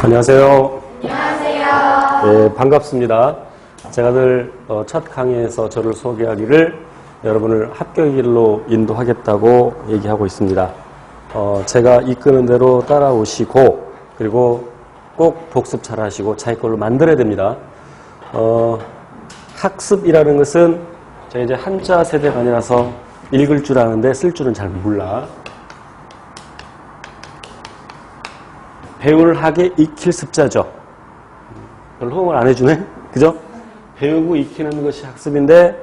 안녕하세요. 안녕하세요. 네, 반갑습니다. 제가 늘 첫 강의에서 저를 소개하기를 여러분을 합격의 길로 인도하겠다고 얘기하고 있습니다. 제가 이끄는 대로 따라오시고 그리고 꼭 복습 잘 하시고 자기 걸로 만들어야 됩니다. 학습이라는 것은 제가 이제 한자 세대가 아니라서 읽을 줄 아는데 쓸 줄은 잘 몰라. 배울 학에 익힐 습자죠. 별로 호응을 안 해주네? 그죠? 배우고 익히는 것이 학습인데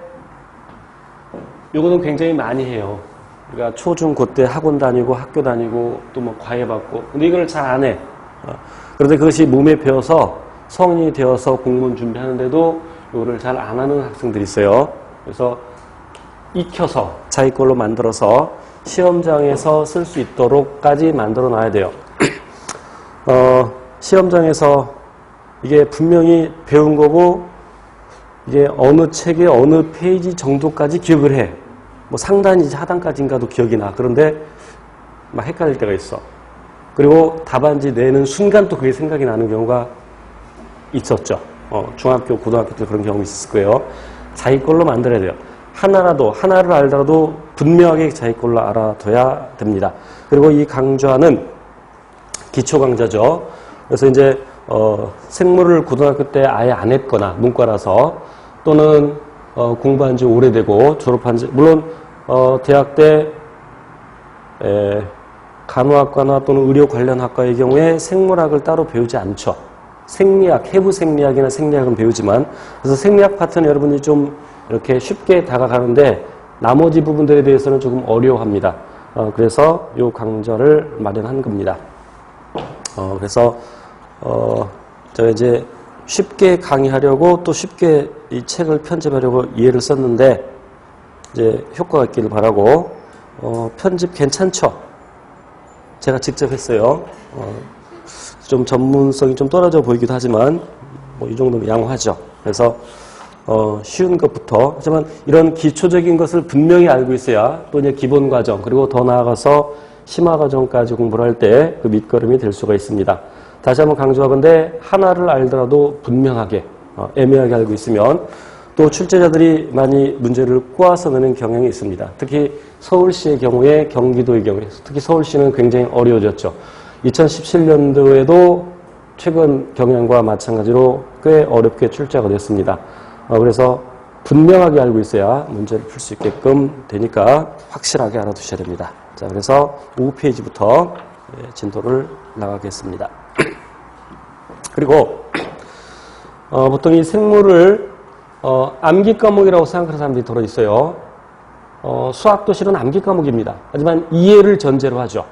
요거는 굉장히 많이 해요. 그러니까 초, 중, 고 때 학원 다니고 학교 다니고 또 뭐 과외 받고 근데 이걸 잘 안 해. 그런데 그것이 몸에 배어서 성인이 되어서 공무원 준비하는데도 이거를 잘 안 하는 학생들이 있어요. 그래서 익혀서 자기 걸로 만들어서 시험장에서 쓸 수 있도록까지 만들어 놔야 돼요. 시험장에서 이게 분명히 배운 거고 이게 어느 책의 어느 페이지 정도까지 기억을 해. 뭐 상단이지 하단까지인가도 기억이 나. 그런데 막 헷갈릴 때가 있어. 그리고 답안지 내는 순간 또 그게 생각이 나는 경우가 있었죠. 중학교, 고등학교 때 그런 경험이 있었을 거예요. 자기 걸로 만들어야 돼요. 하나를 알더라도 분명하게 자기 걸로 알아둬야 됩니다. 그리고 이 강좌는 기초 강좌죠. 그래서 이제 생물을 고등학교 때 아예 안 했거나 문과라서 또는 공부한 지 오래되고 졸업한 지 물론 대학 때 간호학과나 또는 의료 관련 학과의 경우에 생물학을 따로 배우지 않죠. 생리학, 해부 생리학이나 생리학은 배우지만 그래서 생리학 파트는 여러분이 좀 이렇게 쉽게 다가가는데 나머지 부분들에 대해서는 조금 어려워합니다. 그래서 이 강좌를 마련한 겁니다. 그래서 제가 이제 쉽게 강의하려고 또 쉽게 이 책을 편집하려고 이해를 썼는데 이제 효과가 있기를 바라고 편집 괜찮죠? 제가 직접 했어요. 좀 전문성이 좀 떨어져 보이기도 하지만 뭐 이 정도면 양호하죠. 그래서 쉬운 것부터 하지만 이런 기초적인 것을 분명히 알고 있어야 또 이제 기본 과정 그리고 더 나아가서 심화 과정까지 공부를 할 때 그 밑거름이 될 수가 있습니다. 다시 한번 강조하건대 하나를 알더라도 분명하게 애매하게 알고 있으면 또 출제자들이 많이 문제를 꼬아서 내는 경향이 있습니다. 특히 서울시의 경우에 경기도의 경우에 특히 서울시는 굉장히 어려워졌죠. 2017년도에도 최근 경향과 마찬가지로 꽤 어렵게 출제가 됐습니다. 그래서 분명하게 알고 있어야 문제를 풀 수 있게끔 되니까 확실하게 알아두셔야 됩니다. 자, 그래서 5페이지부터 진도를 나가겠습니다. 그리고 보통 이 생물을 암기 과목이라고 생각하는 사람들이 들어있어요. 수학도 실은 암기 과목입니다. 하지만 이해를 전제로 하죠.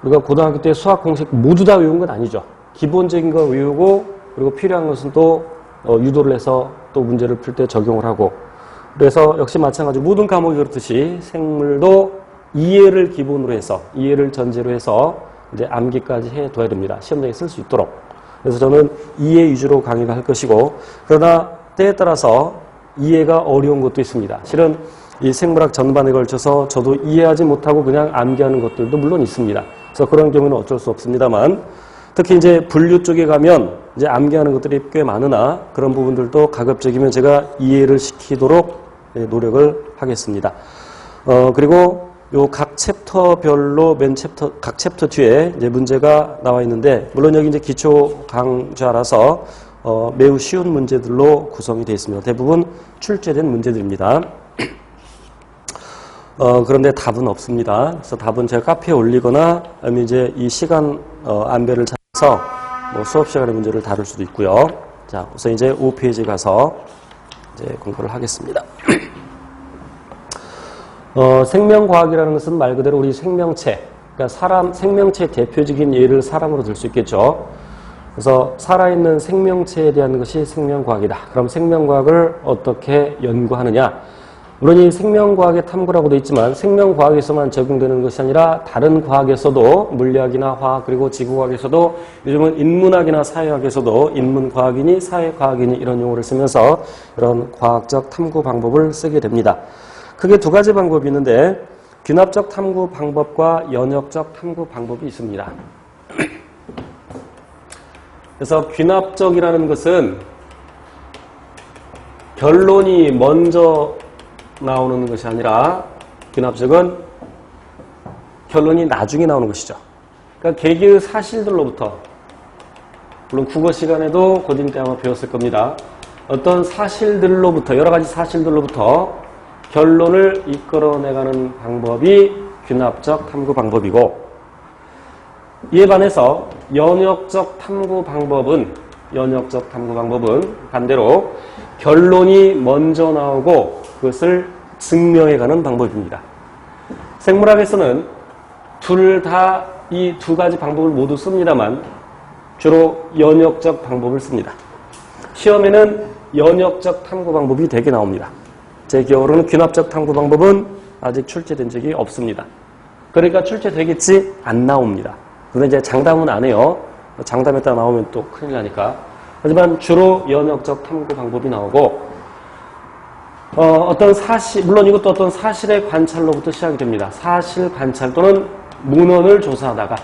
우리가 고등학교 때 수학 공식 모두 다 외운 건 아니죠. 기본적인 거 외우고 그리고 필요한 것은 또 유도를 해서 또 문제를 풀 때 적용을 하고 그래서 역시 마찬가지로 모든 과목이 그렇듯이 생물도 이해를 기본으로 해서 이해를 전제로 해서 이제 암기까지 해둬야 됩니다. 시험장에 쓸 수 있도록. 그래서 저는 이해 위주로 강의를 할 것이고 그러나 때에 따라서 이해가 어려운 것도 있습니다. 실은 이 생물학 전반에 걸쳐서 저도 이해하지 못하고 그냥 암기하는 것들도 물론 있습니다. 그래서 그런 경우는 어쩔 수 없습니다만 특히 이제 분류 쪽에 가면 이제 암기하는 것들이 꽤 많으나 그런 부분들도 가급적이면 제가 이해를 시키도록 노력을 하겠습니다. 그리고 요 각 챕터별로 각 챕터 뒤에 이제 문제가 나와 있는데 물론 여기 이제 기초 강좌라서 매우 쉬운 문제들로 구성이 되어 있습니다. 대부분 출제된 문제들입니다. 그런데 답은 없습니다. 그래서 답은 제가 카페에 올리거나 아니면 이제 이 시간 안배를 찾아서 뭐 수업 시간의 문제를 다룰 수도 있고요. 자, 우선 이제 5페이지 가서 이제 공부를 하겠습니다. 생명과학이라는 것은 말 그대로 우리 생명체, 그러니까 생명체의 대표적인 예를 사람으로 들 수 있겠죠. 그래서 살아있는 생명체에 대한 것이 생명과학이다. 그럼 생명과학을 어떻게 연구하느냐? 물론 이 생명과학의 탐구라고 되어 있지만 생명과학에서만 적용되는 것이 아니라 다른 과학에서도 물리학이나 화학 그리고 지구과학에서도 요즘은 인문학이나 사회학에서도 인문과학이니 사회과학이니 이런 용어를 쓰면서 이런 과학적 탐구 방법을 쓰게 됩니다. 크게 두 가지 방법이 있는데 귀납적 탐구 방법과 연역적 탐구 방법이 있습니다. 그래서 귀납적이라는 것은 결론이 먼저 나오는 것이 아니라 귀납적은 결론이 나중에 나오는 것이죠. 그러니까 개개의 사실들로부터, 물론 국어 시간에도 고딩 때 아마 배웠을 겁니다. 어떤 사실들로부터, 여러 가지 사실들로부터 결론을 이끌어내가는 방법이 귀납적 탐구 방법이고, 이에 반해서 연역적 탐구 방법은 반대로 결론이 먼저 나오고 그것을 증명해가는 방법입니다. 생물학에서는 둘 다 이 두 가지 방법을 모두 씁니다만 주로 연역적 방법을 씁니다. 시험에는 연역적 탐구 방법이 되게 나옵니다. 제 기억으로는 귀납적 탐구 방법은 아직 출제된 적이 없습니다. 그러니까 출제되겠지 안 나옵니다. 근데 이제 장담은 안 해요. 장담했다 나오면 또 큰일 나니까. 하지만 주로 연역적 탐구 방법이 나오고, 어떤 사실, 물론 이것도 어떤 사실의 관찰로부터 시작이 됩니다. 사실 관찰 또는 문헌을 조사하다가